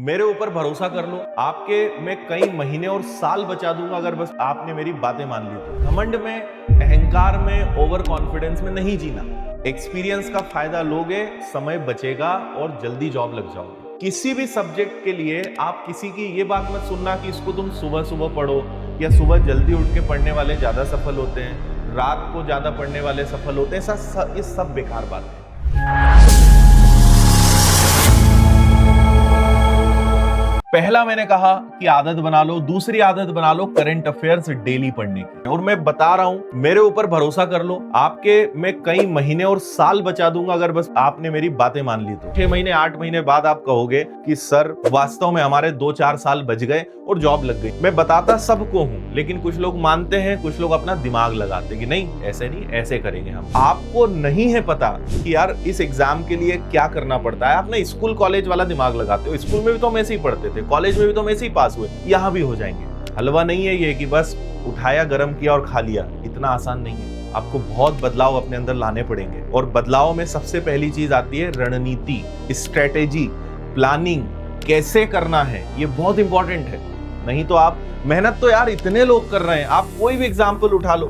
मेरे ऊपर भरोसा कर लो, आपके मैं कई महीने और साल बचा दूंगा अगर बस आपने मेरी बातें मान ली तो। घमंड में, अहंकार में, ओवर कॉन्फिडेंस में नहीं जीना। एक्सपीरियंस का फायदा लोगे, समय बचेगा और जल्दी जॉब लग जाओगे। किसी भी सब्जेक्ट के लिए आप किसी की ये बात मत सुनना कि इसको तुम सुबह सुबह पढ़ो, या सुबह जल्दी उठ के पढ़ने वाले ज्यादा सफल होते हैं, रात को ज्यादा पढ़ने वाले सफल होते हैं। ये सब बेकार बात है। पहला मैंने कहा कि आदत बना लो, दूसरी आदत बना लो करंट अफेयर्स डेली पढ़ने की। और मैं बता रहा हूं, मेरे ऊपर भरोसा कर लो, आपके मैं कई महीने और साल बचा दूंगा अगर बस आपने मेरी बातें मान ली तो। 6 महीने 8 महीने बाद आप कहोगे कि सर वास्तव में हमारे 2-4 साल बच गए और जॉब लग गई। मैं बताता सबको हूं, लेकिन कुछ लोग मानते हैं, कुछ लोग अपना दिमाग लगाते कि नहीं ऐसे नहीं, ऐसे करेंगे हम। आपको नहीं है पता कि यार इस एग्जाम के लिए क्या करना पड़ता है। आप ना स्कूल कॉलेज वाला दिमाग लगाते हो। स्कूल में भी तो हम ऐसे ही पढ़ते थे, कॉलेज में भी तो हम ऐसे ही पास हुए, यहाँ भी हो जाएंगे। हलवा नहीं है ये कि बस उठाया, गरम किया और खा लिया। इतना आसान नहीं है। आपको बहुत बदलाव अपने अंदर लाने पड़ेंगे, और बदलाव में सबसे पहली चीज आती है रणनीति, स्ट्रेटेजी, प्लानिंग। कैसे करना है ये बहुत इंपॉर्टेंट है। नहीं तो आप मेहनत तो यार इतने लोग कर रहे हैं, आप कोई भी एग्जाम्पल उठा लो।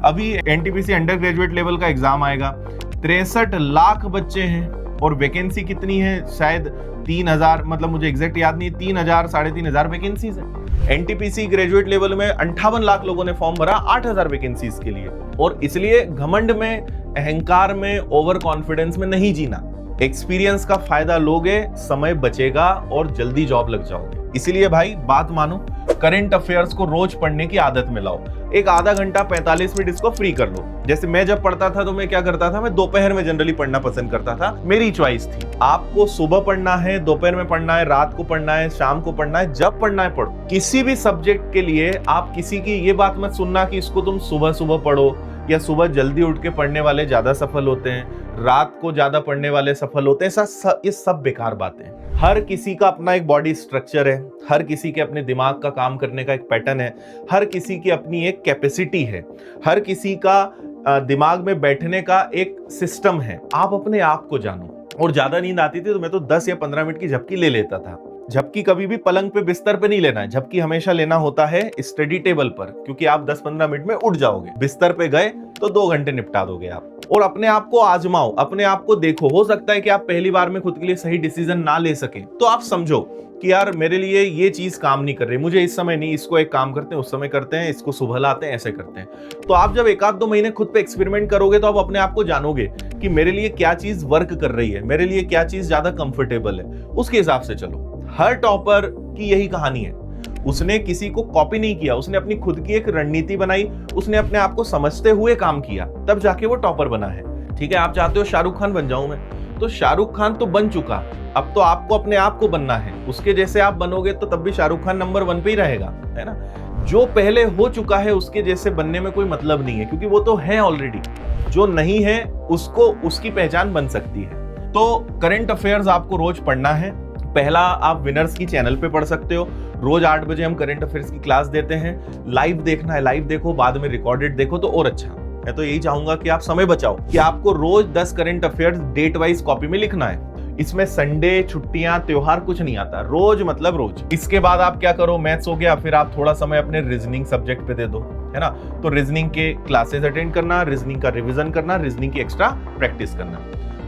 अभी एनटीपीसी अंडर ग्रेजुएट लेवल का एग्जाम आएगा, 63 लाख बच्चे हैं और वैकेंसी कितनी है, शायद 3000, मतलब मुझे एग्जैक्ट याद नहीं, 3000 3,500 वैकेंसीज है। एनटीपीसी ग्रेजुएट लेवल में 58 लाख लोगों ने फॉर्म भरा 8000 वैकेंसीज के लिए। और इसलिए घमंड में, अहंकार में, ओवर कॉन्फिडेंस में नहीं जीना। एक्सपीरियंस का फायदा लोगे, समय बचेगा और जल्दी जॉब लग जाओगे। इसीलिए भाई बात मानो, करंट अफेयर्स को रोज पढ़ने की आदत में लाओ। एक आधा घंटा 45 मिनट इसको फ्री कर लो। जैसे मैं जब पढ़ता था तो मैं क्या करता था, मैं दोपहर में जनरली पढ़ना पसंद करता था, मेरी चॉइस थी। आपको सुबह पढ़ना है, दोपहर में पढ़ना है, रात को पढ़ना है, शाम को पढ़ना है, जब पढ़ना है पढ़ो। किसी भी सब्जेक्ट के लिए आप किसी की ये बात मत सुनना कि इसको तुम सुबह सुबह पढ़ो, या सुबह जल्दी उठ के पढ़ने वाले ज्यादा सफल होते हैं, रात को ज्यादा पढ़ने वाले सफल होते हैं। ये सब बेकार बातें हैं। हर किसी का अपना एक बॉडी स्ट्रक्चर है, हर किसी के अपने दिमाग का काम करने का एक पैटर्न है, हर किसी की अपनी एक कैपेसिटी है, हर किसी का दिमाग में बैठने का एक सिस्टम है। आप अपने आप को जानो। और ज्यादा नींद आती थी तो मैं तो 10 या 15 मिनट की झपकी ले लेता था। झपकी कभी भी पलंग पे बिस्तर पे नहीं लेना है, झपकी हमेशा लेना होता है स्टडी टेबल पर, क्योंकि आप 10-15 मिनट में उठ जाओगे। बिस्तर पे गए तो 2 घंटे निपटा दोगे आप। और अपने आप को आजमाओ, अपने आप को देखो। हो सकता है कि आप पहली बार में खुद के लिए सही डिसीजन ना ले सके, तो आप समझो कि यार मेरे लिए ये चीज काम नहीं कर रही, मुझे इस समय नहीं, इसको एक काम करते हैं, उस समय करते हैं, इसको सुबह लाते हैं, ऐसे करते हैं। तो आप जब 1-2 महीने खुद पे एक्सपेरिमेंट करोगे तो आप अपने आप को जानोगे कि मेरे लिए क्या चीज वर्क कर रही है, मेरे लिए क्या चीज ज्यादा कंफर्टेबल है, उसके हिसाब से चलो। हर टॉपर की यही कहानी है। उसने किसी को कॉपी नहीं किया, उसने अपनी खुद की एक रणनीति बनाई, उसने अपने आप को समझते हुए काम किया, तब जाके वो टॉपर बना है। ठीक है, आप चाहते हो शाहरुख खान बन जाऊं मैं, तो शाहरुख खान तो बन चुका, अब तो आपको अपने आप को बनना है। उसके जैसे आप बनोगे तो तब भी शाहरुख खान नंबर 1 पे ही रहेगा, है ना। जो पहले हो चुका है उसके जैसे बनने में कोई मतलब नहीं है, क्योंकि वो तो है ऑलरेडी। जो नहीं है उसको उसकी पहचान बन सकती है। तो करंट अफेयर्स आपको रोज पढ़ना है। पहला, आप विनर्स की चैनल पे पढ़ सकते हो। रोज 8 बजे हम करंट अफेयर्स की क्लास देते हैं। लाइव देखना है, लाइव देखो, बाद में रिकॉर्डेड देखो तो और अच्छा। मैं तो यही चाहूंगा कि आप समय बचाओ, कि आपको रोज 10 current affairs date wise copy में लिखना है। इसमें संडे, छुट्टियां, त्योहार कुछ नहीं आता, रोज मतलब रोज। इसके बाद आप क्या करो, मैथ्स हो गया, फिर आप थोड़ा समय अपने रीजनिंग सब्जेक्ट पे दे दो, है ना। तो रीजनिंग के क्लासेस अटेंड करना, रीजनिंग का रिवीजन करना, रीजनिंग की एक्स्ट्रा प्रैक्टिस करना।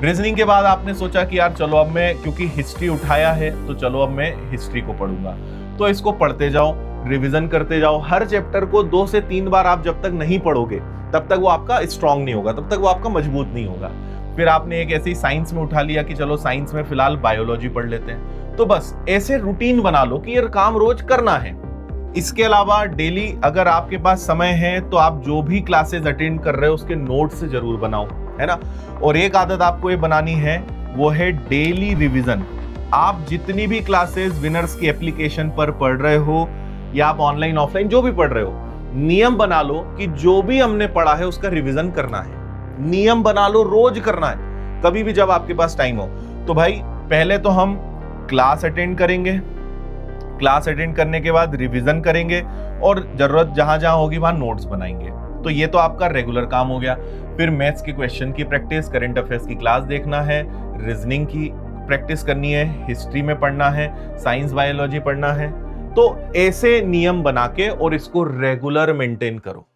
रीजनिंग के बाद आपने सोचा कि यार चलो अब मैं, क्योंकि हिस्ट्री उठाया है तो चलो अब मैं हिस्ट्री को पढ़ूंगा। तो इसको पढ़ते जाओ, रिवीजन करते जाओ। हर चैप्टर को 2 से 3 बार आप जब तक नहीं पढ़ोगे तब तक वो आपका स्ट्रांग नहीं होगा, तब तक वो आपका मजबूत नहीं होगा। फिर आपने एक ऐसी साइंस में उठा लिया कि चलो साइंस में फिलहाल बायोलॉजी पढ़ लेते हैं। तो बस ऐसे रूटीन बना लो कि ये काम रोज करना है। इसके अलावा डेली अगर आपके पास समय है तो आप जो भी क्लासेस अटेंड कर रहे हो उसके नोट्स जरूर बनाओ, है ना। और एक आदत आपको ये बनानी है, वो है डेली रिवीजन। आप जितनी भी क्लासेस विनर्स की एप्लीकेशन पर पढ़ रहे हो, या आप ऑनलाइन ऑफलाइन जो भी पढ़ रहे हो, नियम बना लो कि जो भी हमने पढ़ा है उसका रिवीजन करना है। नियम बना लो, रोज करना है, कभी भी जब आपके पास टाइम हो। तो भाई पहले तो हम क्लास अटेंड करेंगे, क्लास अटेंड करने के बाद रिवीजन करेंगे, और जरूरत जहां जहां होगी वहां नोट्स बनाएंगे। तो ये तो आपका रेगुलर काम हो गया। फिर मैथ्स के क्वेश्चन की प्रैक्टिस, करंट अफेयर्स की क्लास देखना है, रीजनिंग की प्रैक्टिस करनी है, हिस्ट्री में पढ़ना है, साइंस बायोलॉजी पढ़ना है, तो ऐसे नियम बना के और इसको रेगुलर मेंटेन करो।